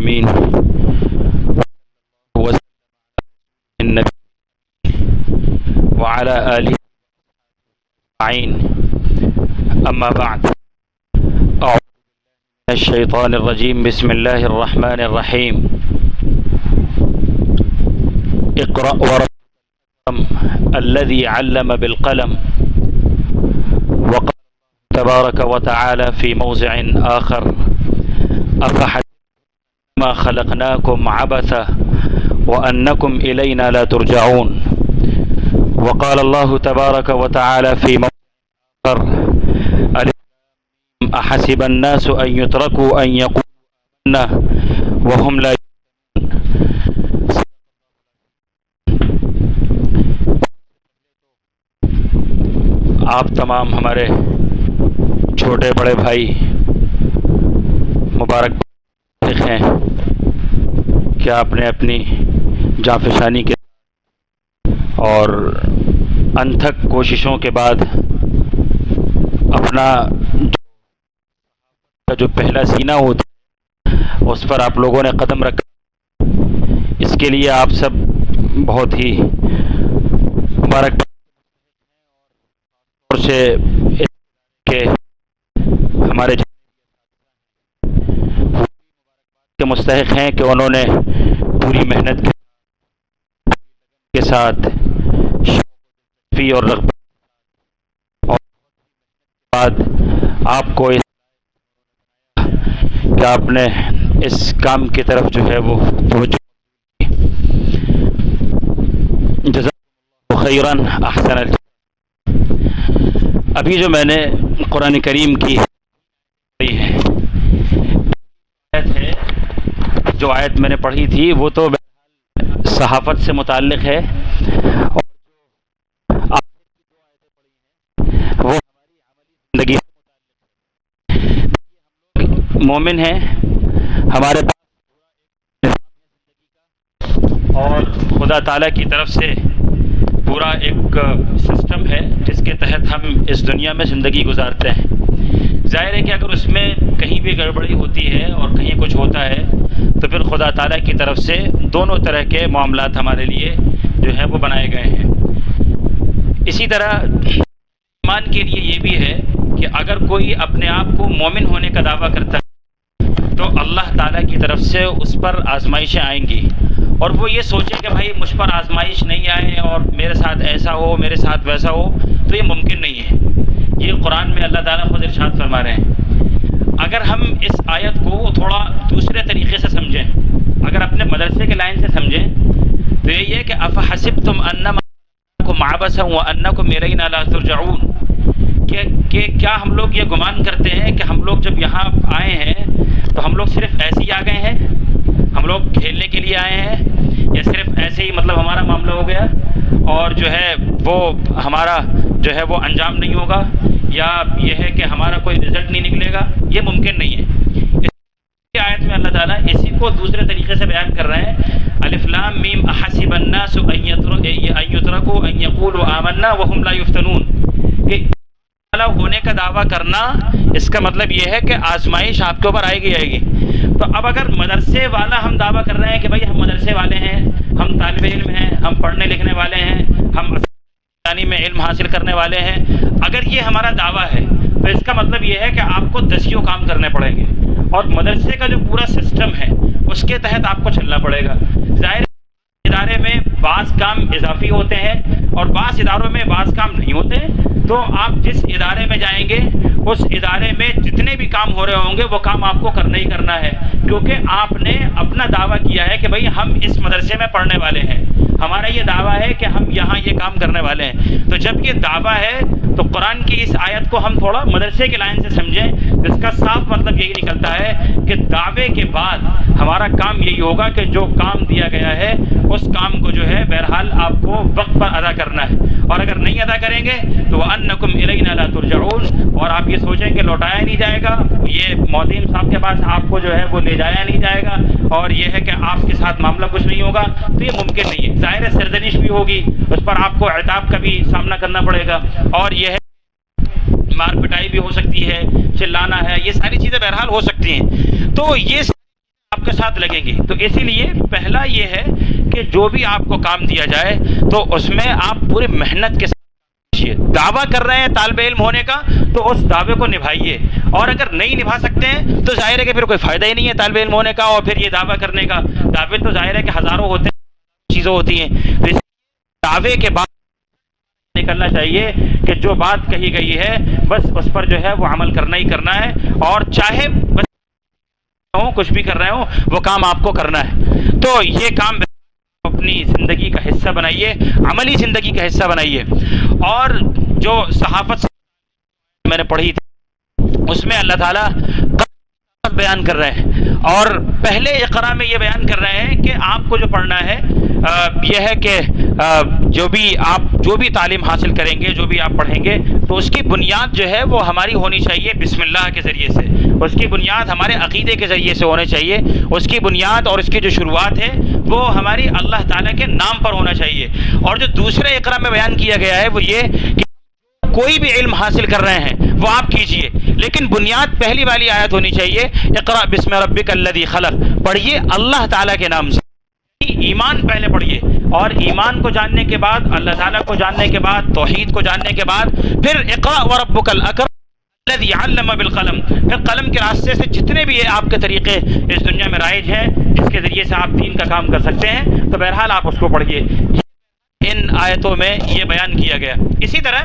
العالمين النبي وعلى آله أجمعين أما بعد أعوذ من الشيطان الرجيم بسم الله الرحمن الرحيم اقرأ وربك الذي علم بالقلم وقال تبارك وتعالى في موضع آخر أفحسبتم ما خلقناكم عبثا وأنكم إلينا لا ترجعون وقال الله تبارك وتعالى في موضع آخر أحسب الناس أن يتركوا أن يقولوا آمنا وهم لا يفتنون. آپ تمام ہمارے چھوٹے بڑے بھائی مبارک ہیں کہ آپ نے اپنی جانفشانی کے اور انتھک کوششوں کے بعد اپنا جو پہلا سینہ ہوتا ہے اس پر آپ لوگوں نے قدم رکھا. اس کے لیے آپ سب بہت ہی مبارک سے کہ ہمارے کے مستحق ہیں کہ انہوں نے پوری محنت کے ساتھ شوق اور رغبت اور بعد آپ کو کہ آپ نے اس کام کی طرف جو ہے وہ توجہ. جزاکم خیرا احسن. ابھی جو میں نے قرآن کریم کی جو آیت میں نے پڑھی تھی وہ تو صحافت سے متعلق ہے اور وہ ہماری عملی زندگی مومن ہیں. ہمارے پاس اور خدا تعالیٰ کی طرف سے پورا ایک سسٹم ہے جس کے تحت ہم اس دنیا میں زندگی گزارتے ہیں. ظاہر ہے کہ اگر اس میں کہیں بھی گڑبڑی ہوتی ہے اور کہیں کچھ ہوتا ہے تو پھر خدا تعالیٰ کی طرف سے دونوں طرح کے معاملات ہمارے لیے جو ہے وہ بنائے گئے ہیں. اسی طرح ایمان کے لیے یہ بھی ہے کہ اگر کوئی اپنے آپ کو مومن ہونے کا دعویٰ کرتا ہے تو اللہ تعالیٰ کی طرف سے اس پر آزمائشیں آئیں گی اور وہ یہ سوچے کہ بھائی مجھ پر آزمائش نہیں آئے اور میرے ساتھ ایسا ہو میرے ساتھ ویسا ہو تو یہ ممکن نہیں ہے. یہ قرآن میں اللہ تعالیٰ خود ارشاد فرما رہے ہیں. اگر ہم اس آیت کو تھوڑا دوسرے طریقے سے سمجھیں, اگر اپنے مدرسے کے لائن سے سمجھیں تو یہ ہے کہ افحسبتم انما خلقناکم عبثا وانکم الینا لا ترجعون, کہ کیا ہم لوگ یہ گمان کرتے ہیں کہ ہم لوگ جب یہاں آئے ہیں تو ہم لوگ صرف ایسے ہی آ گئے ہیں, ہم لوگ کھیلنے کے لیے آئے ہیں یا صرف ایسے ہی مطلب ہمارا معاملہ ہو گیا اور جو ہے وہ ہمارا جو ہے وہ انجام نہیں ہوگا یا یہ ہے کہ ہمارا کوئی رزلٹ نہیں نکلے گا. یہ ممکن نہیں ہے. اس آیت میں اللہ تعالیٰ اسی کو دوسرے طریقے سے بیان کر رہے ہیں. الف لام میم احسب الناس ان یترکوا ان یقولوا آمنا وهم لا یفتنون, کہ ہونے کا دعویٰ کرنا اس کا مطلب یہ ہے کہ آزمائش آپ کے اوپر آئے گی. تو اب اگر مدرسے والا ہم دعویٰ کر رہے ہیں کہ بھائی ہم مدرسے والے ہیں, ہم طالب علم ہیں, ہم پڑھنے لکھنے والے ہیں, ہم میں علم حاصل کرنے والے ہیں, اگر یہ ہمارا دعویٰ ہے تو اس کا مطلب یہ ہے کہ آپ کو دسیوں کام کرنے پڑیں گے اور مدرسے کا جو پورا سسٹم ہے اس کے تحت آپ کو چلنا پڑے گا. ظاہر ادارے میں بعض کام اضافی ہوتے ہیں اور بعض اداروں میں بعض کام نہیں ہوتے, تو آپ جس ادارے میں جائیں گے اس ادارے میں جتنے بھی کام ہو رہے ہوں گے وہ کام آپ کو کرنا ہی کرنا ہے, کیونکہ آپ نے اپنا دعویٰ کیا ہے کہ بھئی ہم اس مدرسے میں پڑھنے والے ہیں, ہمارا یہ دعویٰ ہے کہ ہم یہاں یہ کام کرنے والے ہیں. تو جب یہ دعویٰ ہے تو قرآن کی اس آیت کو ہم تھوڑا مدرسے کے لائن سے سمجھیں. اس کا صاف مطلب یہی نکلتا ہے کہ دعوے کے بعد ہمارا کام یہی ہوگا کہ جو کام دیا گیا ہے اس کام کو جو ہے بہرحال آپ کو وقت پر ادا کرنا ہے, اور اگر نہیں ادا کریں گے تو وَأَنَّكُمْ إِلَيْنَا لَا تُرْجَعُونَ, اور آپ یہ سوچیں کہ لوٹایا نہیں جائے گا, یہ مودین صاحب کے پاس آپ کو جو ہے وہ لے جایا نہیں جائے گا اور یہ ہے کہ آپ کے ساتھ معاملہ کچھ نہیں ہوگا, تو یہ ممکن نہیں ہے. ظاہر ہے سرزنش بھی ہوگی, اس پر آپ کو عتاب کا بھی سامنا کرنا پڑے گا, اور یہ ہے مار پٹائی بھی ہو سکتی ہے, چلانا ہے, یہ ساری چیزیں بہرحال ہو سکتی ہیں. تو یہ آپ آپ کے ساتھ لگیں گی. تو اسی لیے پہلا یہ ہے کہ جو بھی آپ کو کام دیا جائے تو اس میں آپ پوری محنت کے ساتھ دعویٰ کر رہے ہیں طالب علم ہونے کا تو اس دعوے کو نبھائیے, اور اگر نہیں نبھا سکتے ہیں تو ظاہر ہے کہ پھر کوئی فائدہ ہی نہیں ہے طالب علم ہونے کا اور پھر یہ دعویٰ کرنے کا. دعوے تو ظاہر ہے کہ ہزاروں ہوتے ہیں, چیزیں ہوتی ہیں, تو اس دعوے کے بعد نکلنا چاہیے کہ جو بات کہی گئی ہے بس اس پر جو ہے وہ عمل کرنا ہی کرنا ہے, اور چاہے بس کچھ بھی کر رہے ہوں وہ کام آپ کو کرنا ہے. تو یہ کام اپنی زندگی کا حصہ بنائیے, عملی زندگی کا حصہ بنائیے. اور جو صحافت میں نے پڑھی تھی اس میں اللہ تعالیٰ بیان کر رہے ہیں, اور پہلے اقرا میں یہ بیان کر رہے ہیں کہ آپ کو جو پڑھنا ہے یہ ہے کہ جو بھی تعلیم حاصل کریں گے, جو بھی آپ پڑھیں گے, تو اس کی بنیاد جو ہے وہ ہماری ہونی چاہیے بسم اللہ کے ذریعے سے. اس کی بنیاد ہمارے عقیدے کے ذریعے سے ہونا چاہیے. اس کی بنیاد اور اس کی جو شروعات ہے وہ ہماری اللہ تعالیٰ کے نام پر ہونا چاہیے. اور جو دوسرے اقرا میں بیان کیا گیا ہے وہ یہ کہ کوئی بھی علم حاصل کر رہے ہیں وہ آپ کیجئے, لیکن بنیاد پہلی والی آیت ہونی چاہیے اقرأ بسم ربک الذی خلق. پڑھیے اللہ تعالیٰ کے نام سے, ایمان پہلے پڑھیے, اور ایمان کو جاننے کے بعد, اللہ تعالیٰ کو جاننے کے بعد, توحید کو جاننے کے بعد پھر اقرأ وربک الاکرم الذی علم بالقلم. پھر قلم کے راستے سے جتنے بھی آپ کے طریقے اس دنیا میں رائج ہیں جس کے ذریعے سے آپ دین کا کام کر سکتے ہیں, تو بہرحال آپ اس کو پڑھیے. ان آیتوں میں یہ بیان کیا گیا. اسی طرح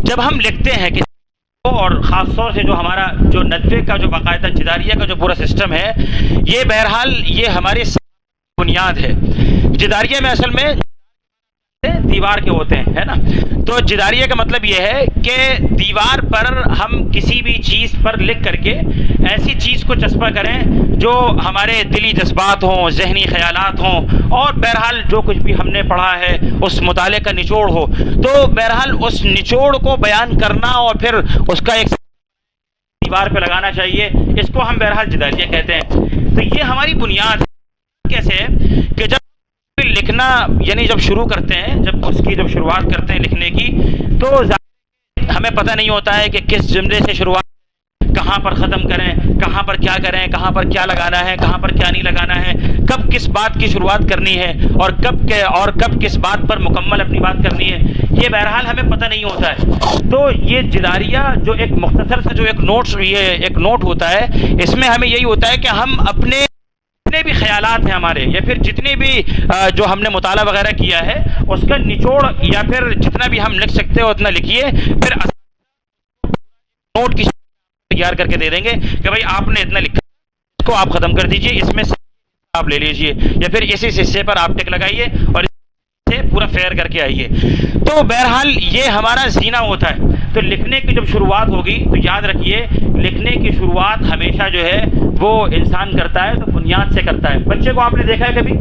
جب ہم لکھتے ہیں کہ, اور خاص طور سے جو ہمارا جو ندوے کا جو باقاعدہ جداریہ کا جو پورا سسٹم ہے, یہ بہرحال یہ ہماری بنیاد ہے. جداریہ میں اصل میں دیوار کے ہوتے ہیں, ہے نا. تو جداریہ کا مطلب یہ ہے کہ دیوار پر ہم کسی بھی چیز پر لکھ کر کے ایسی چیز کو چسپاں کریں جو ہمارے دلی جذبات ہوں, ذہنی خیالات ہوں, اور بہرحال جو کچھ بھی ہم نے پڑھا ہے اس مطالعے کا نچوڑ ہو. تو بہرحال اس نچوڑ کو بیان کرنا اور پھر اس کا ایک دیوار پہ لگانا چاہیے. اس کو ہم بہرحال جداریہ کہتے ہیں. تو یہ ہماری بنیاد کیسے ہے کہ جب لکھنا یعنی جب شروع کرتے ہیں, جب اس کی جب شروعات کرتے ہیں لکھنے کی, تو ہمیں پتہ نہیں ہوتا ہے کہ کس جملے سے شروعات, کہاں پر ختم کریں, کہاں پر کیا کریں, کہاں پر کیا لگانا ہے, کہاں پر کیا نہیں لگانا ہے, کب کس بات کی شروعات کرنی ہے اور کب کس بات پر مکمل اپنی بات کرنی ہے, یہ بہرحال ہمیں پتہ نہیں ہوتا ہے. تو یہ جداریہ جو ایک مختصر سے جو ایک نوٹ ہوتا ہے, اس میں ہمیں یہی ہوتا ہے کہ ہم اپنے جتنے بھی خیالات ہیں ہمارے, یا پھر جتنے بھی جو ہم نے مطالعہ وغیرہ کیا ہے اس کا نچوڑ, یا پھر جتنا بھی ہم لکھ سکتے ہو اتنا لکھیے. پھر نوٹ کی تیار کر کے دے دیں گے کہ بھائی آپ نے اتنا لکھا, اس کو آپ ختم کر دیجئے, اس میں آپ لے لیجئے, یا پھر اسی حصے پر آپ ٹک لگائیے اور سے پورا فیئر کر کے آئیے. تو بہرحال یہ ہمارا زینہ ہوتا ہے. تو لکھنے کی جب شروعات ہوگی تو یاد رکھیے لکھنے کی شروعات ہمیشہ جو ہے وہ انسان کرتا ہے تو بنیاد سے کرتا ہے. بچے کو آپ نے دیکھا ہے کبھی,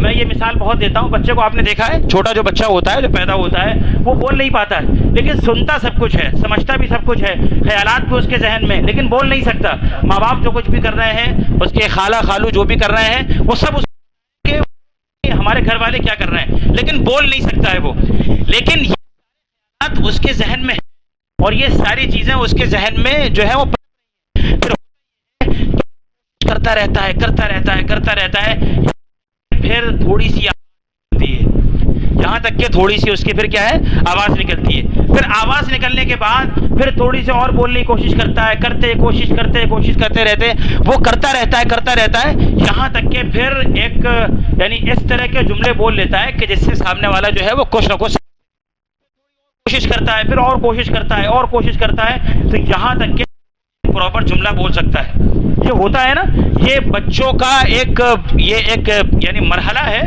میں یہ مثال بہت دیتا ہوں, بچے کو آپ نے دیکھا ہے, چھوٹا جو بچہ ہوتا ہے جو پیدا ہوتا ہے وہ بول نہیں پاتا ہے, لیکن سنتا سب کچھ ہے, سمجھتا بھی سب کچھ ہے, خیالات بھی اس کے ذہن میں, لیکن بول نہیں سکتا. ماں باپ جو کچھ بھی کر رہے ہیں, اس کے خالہ خالو جو بھی کر رہے ہیں, وہ سب ہمارے گھر والے کیا کر رہے ہیں, لیکن بول نہیں سکتا ہے وہ. لیکن یہ بات اس کے ذہن میں ہے, اور یہ ساری چیزیں اس کے ذہن میں جو ہے وہ کرتا رہتا ہے. پھر تھوڑی سی آتی ہے, یہاں تک کہ تھوڑی سی اس کی پھر کیا ہے آواز نکلتی ہے. پھر آواز نکلنے کے بعد پھر تھوڑی سی اور بولنے کی کوشش کرتا ہے, کوشش کرتے رہتے, وہ کرتا رہتا ہے یہاں تک کہ پھر ایک یعنی اس طرح کے جملے بول لیتا ہے کہ جس سے سامنے والا جو ہے وہ کچھ نہ کچھ کوشش کرتا ہے, پھر اور کوشش کرتا ہے, تو یہاں تک کہ پراپر جملہ بول سکتا ہے. یہ ہوتا ہے نا, یہ بچوں کا ایک یعنی مرحلہ ہے,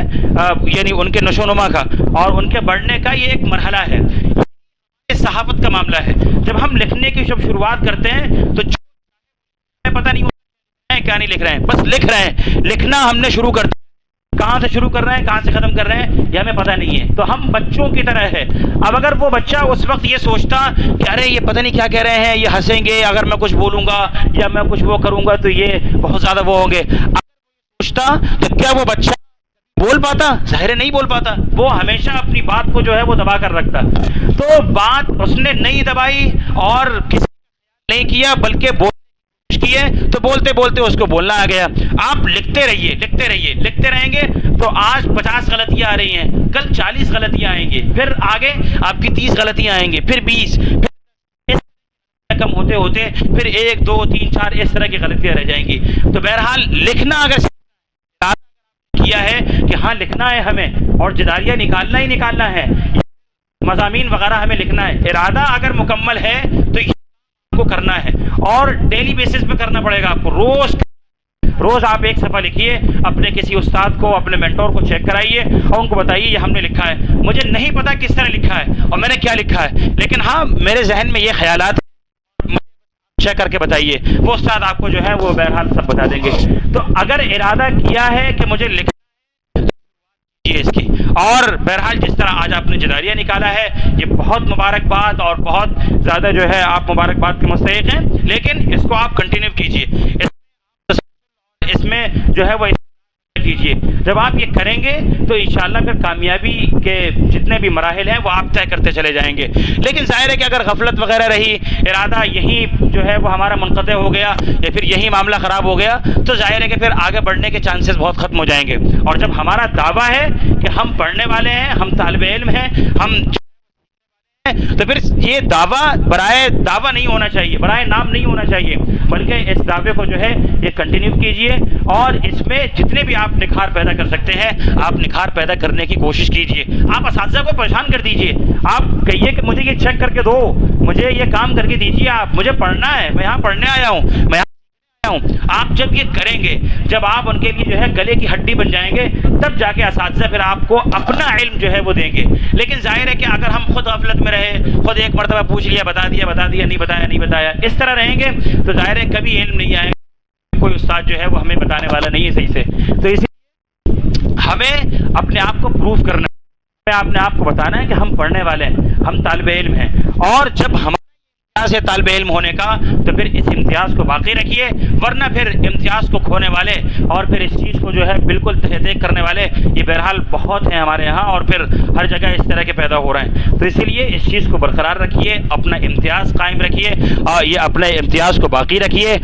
یعنی ان کے نشو و نما کا اور ان کے بڑھنے کا یہ ایک مرحلہ ہے. یہ صحافت کا معاملہ ہے. جب ہم لکھنے کی جب شروعات کرتے ہیں تو پتہ نہیں ہوتا ہے کیا نہیں لکھ رہے ہیں, بس لکھ رہے ہیں. لکھنا ہم نے شروع کر دیا, کہاں سے شروع کر رہے ہیں, کہاں سے ختم کر رہے ہیں, یہ ہمیں پتہ نہیں ہے. تو ہم بچوں کی طرح ہے. اب اگر وہ بچہ اس وقت یہ سوچتا کہ ارے یہ پتہ نہیں کیا کہہ رہے ہیں, یہ ہنسیں گے اگر میں کچھ بولوں گا یا میں کچھ وہ کروں گا تو یہ بہت زیادہ وہ ہوں گے, اگر سوچتا تو کیا وہ بچہ بول پاتا؟ ظاہر نہیں بول پاتا. وہ ہمیشہ اپنی بات کو جو ہے وہ دبا کر رکھتا. تو بات اس نے نہیں دبائی اور کسی نہیں کیا, بلکہ کی ہے تو بولتے بولتے اس کو بولنا آ گیا. آپ لکھتے رہیے لکھتے رہیے, لکھتے رہیں گے تو آج 50 غلطیاں آ رہی ہیں, کل 40 غلطیاں آئیں گی, پھر آگے آپ کی 30 غلطیاں آئیں گی, پھر 20, پھر کم ہوتے ہوتے پھر 1 2 3 4 اس طرح کی غلطیاں رہ جائیں گی. تو بہرحال لکھنا اگر کیا ہے کہ ہاں لکھنا ہے ہمیں اور جداریاں نکالنا ہی نکالنا ہے, مضامین وغیرہ ہمیں لکھنا ہے, ارادہ اگر مکمل ہے تو یہ کو کرنا ہے اور ڈیلی بیسس پہ کرنا پڑے گا آپ کو. روز آپ ایک صفحہ لکھیے, اپنے کسی استاد کو, اپنے مینٹور کو چیک کرائیے اور ان کو بتائیے یہ ہم نے لکھا ہے. مجھے نہیں پتا کس طرح لکھا ہے اور میں نے کیا لکھا ہے, لیکن ہاں میرے ذہن میں یہ خیالات چیک کر کے بتائیے. وہ استاد آپ کو جو ہے وہ بہرحال سب بتا دیں گے. تو اگر ارادہ کیا ہے کہ مجھے لکھنا اس کی, اور بہرحال جس طرح آج آپ نے جداریہ نکالا ہے یہ بہت مبارکباد اور بہت زیادہ جو ہے آپ مبارکباد کے مستحق ہیں, لیکن اس کو آپ کنٹینیو کیجئے, اس میں جو ہے وہ کیجئے. جب آپ یہ کریں گے تو انشاءاللہ پھر کامیابی کے جتنے بھی مراحل ہیں وہ آپ طے کرتے چلے جائیں گے. لیکن ظاہر ہے کہ اگر غفلت وغیرہ رہی, ارادہ یہیں جو ہے وہ ہمارا منقطع ہو گیا یا پھر یہی معاملہ خراب ہو گیا, تو ظاہر ہے کہ پھر آگے بڑھنے کے چانسز بہت ختم ہو جائیں گے. اور جب ہمارا دعویٰ ہے کہ ہم پڑھنے والے ہیں, ہم طالب علم ہیں, ہم تو پھر یہ دعویٰ برائے دعویٰ نہیں ہونا چاہیے, برائے نام نہیں ہونا چاہیے, بلکہ اس دعوے کو جو ہے یہ کنٹینیو کیجئے اور اس میں جتنے بھی آپ نکھار پیدا کر سکتے ہیں آپ نکھار پیدا کرنے کی کوشش کیجئے. آپ اساتذہ کو پریشان کر دیجئے, آپ کہیے کہ مجھے یہ چیک کر کے دو, مجھے یہ کام کر کے دیجئے, آپ مجھے پڑھنا ہے, میں یہاں پڑھنے آیا ہوں, میں آپ جب یہ کریں گے, جب آپ ان کے لیے جو ہے گلے کی ہڈی بن جائیں گے, تب جا کے اساتذہ پھر آپ کو اپنا علم جو ہے وہ دیں گے. لیکن ظاہر ہے کہ اگر ہم خود غفلت میں رہے, خود ایک مرتبہ پوچھ لیا, بتا دیا نہیں بتایا اس طرح رہیں گے تو ظاہر ہے کبھی علم نہیں آئے گا, کوئی استاد جو ہے وہ ہمیں بتانے والا نہیں ہے صحیح سے. تو اسی ہمیں اپنے آپ کو پروف کرنا ہے, اپنے آپ کو بتانا ہے کہ ہم پڑھنے والے ہیں, ہم طالب علم ہیں. اور جب ہم سے طالب علم ہونے کا تو پھر اس امتیاز کو باقی رکھیے, ورنہ پھر امتیاز کو کھونے والے اور پھر اس چیز کو جو ہے بالکل تہذیب کرنے والے یہ بہرحال بہت ہیں ہمارے ہاں, اور پھر ہر جگہ اس طرح کے پیدا ہو رہے ہیں. تو اسی لیے اس چیز کو برقرار رکھیے, اپنا امتیاز قائم رکھیے, اور یہ اپنے امتیاز کو باقی رکھیے.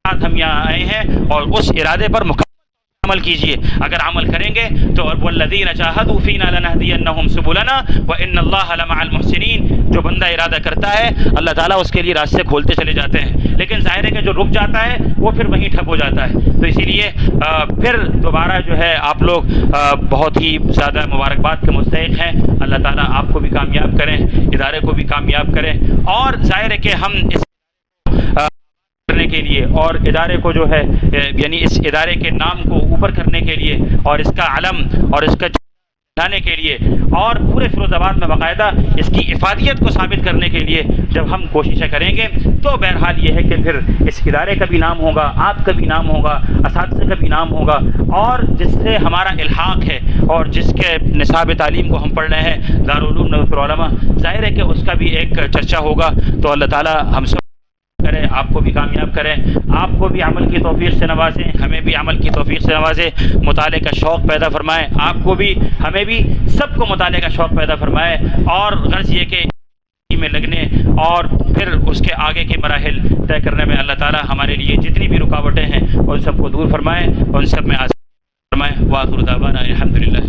اور ہم یہاں آئے ہیں اور اس ارادے پر عمل کیجئے. اگر عمل کریں گے تو والذین جاہدوا فینا لنہدینہم سبلنا وان اللہ لمع المحسنین, جو بندہ ارادہ کرتا ہے اللہ تعالیٰ اس کے لیے راستے کھولتے چلے جاتے ہیں. لیکن ظاہر ہے کہ جو رک جاتا ہے وہ پھر وہیں ٹھپ ہو جاتا ہے. تو اسی لیے پھر دوبارہ جو ہے آپ لوگ بہت ہی زیادہ مبارکباد کے مستحق ہیں. اللہ تعالیٰ آپ کو بھی کامیاب کریں, ادارے کو بھی کامیاب کریں. اور ظاہر ہے کہ ہم اس کرنے کے لیے اور ادارے کو جو ہے یعنی اس ادارے کے نام کو اوپر کرنے کے لیے اور اس کا علم اور اس کا لانے کے لیے اور پورے فیروز آباد میں باقاعدہ اس کی افادیت کو ثابت کرنے کے لیے جب ہم کوششیں کریں گے تو بہرحال یہ ہے کہ پھر اس ادارے کا بھی نام ہوگا, آپ کا بھی نام ہوگا, اساتذہ کا بھی نام ہوگا, اور جس سے ہمارا الحاق ہے اور جس کے نصاب تعلیم کو ہم پڑھ رہے ہیں دارالعلوم ندوۃ العلماء, ظاہر ہے کہ اس کا بھی ایک چرچا ہوگا. تو اللہ تعالیٰ ہم سب کرے, آپ کو بھی کامیاب کریں, آپ کو بھی عمل کی توفیق سے نوازیں, ہمیں بھی عمل کی توفیق سے نوازیں, مطالعے کا شوق پیدا فرمائے, آپ کو بھی ہمیں بھی سب کو مطالعے کا شوق پیدا فرمائے. اور غرض یہ کہ میں لگنے اور پھر اس کے آگے کے مراحل طے کرنے میں اللہ تعالیٰ ہمارے لیے جتنی بھی رکاوٹیں ہیں ان سب کو دور فرمائے, ان سب میں آسان فرمائے. وآخر دعوانا الحمدللہ.